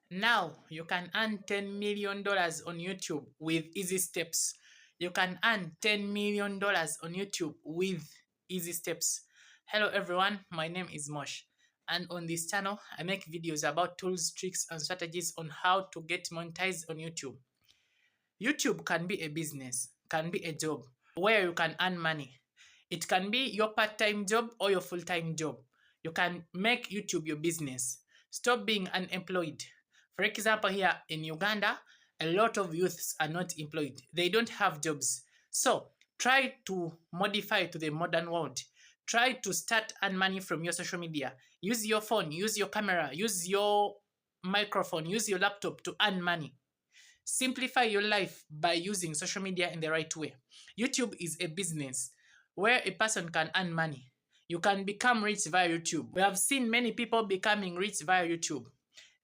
Now you can earn $10 million on YouTube with easy steps. You can earn $10 million on YouTube with easy steps. Hello everyone, my name is Mosh, and on this channel I make videos about tools, tricks and strategies on how to get monetized on YouTube. YouTube can be a business, can be a job where you can earn money. It can be your part-time job or your full-time job. You can make YouTube your business. Stop being unemployed. For example, here in Uganda, a lot of youths are not employed. They don't have jobs. So try to modify to the modern world. Try to start earn money from your social media. Use your phone, use your camera, use your microphone, use your laptop to earn money. Simplify your life by using social media in the right way. YouTube is a business where a person can earn money. You can become rich via YouTube. We have seen many people becoming rich via YouTube.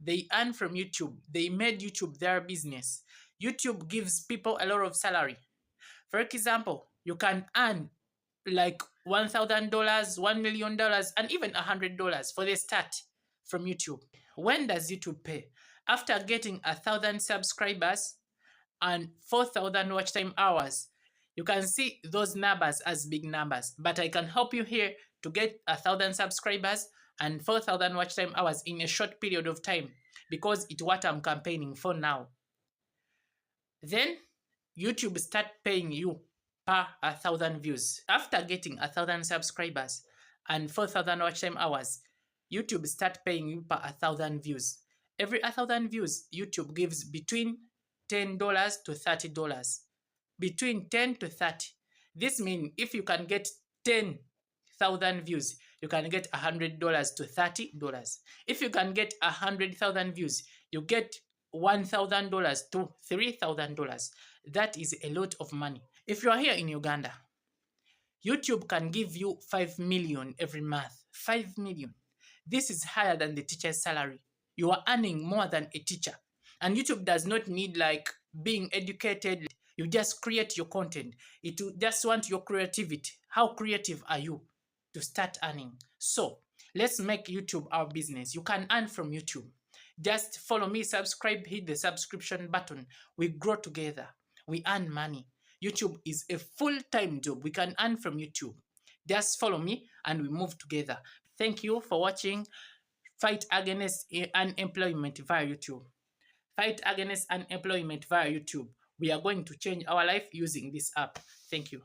They earn from YouTube. They made YouTube their business. YouTube gives people a lot of salary. For example, you can earn like $1,000, $1 million, and even $100 for the start from YouTube. When does YouTube pay? After getting 1,000 subscribers and 4,000 watch time hours. You can see those numbers as big numbers, but I can help you here to get 1,000 subscribers and 4,000 watch time hours in a short period of time because it's what I'm campaigning for now. Then YouTube start paying you per 1,000 views. After getting 1,000 subscribers and 4,000 watch time hours, YouTube start paying you per 1,000 views. Every 1,000 views, YouTube gives between $10 to $30. Between 10 to 30. This means if you can get 10,000 views, you can get $100 to $30. If you can get 100,000 views, you get $1,000 to $3,000. That is a lot of money. If you are here in Uganda, YouTube can give you 5 million every month. 5 million. This is higher than the teacher's salary. You are earning more than a teacher. And YouTube does not need like being educated. You just create your content. It just want your creativity. How creative are you to start earning? So let's make YouTube our business. You can earn from YouTube. Just follow me, subscribe, hit the subscription button. We grow together. We earn money. YouTube is a full-time job. We can earn from YouTube. Just follow me and we move together. Thank you for watching. Fight against unemployment via YouTube. Fight against unemployment via YouTube. We are going to change our life using this app. Thank you.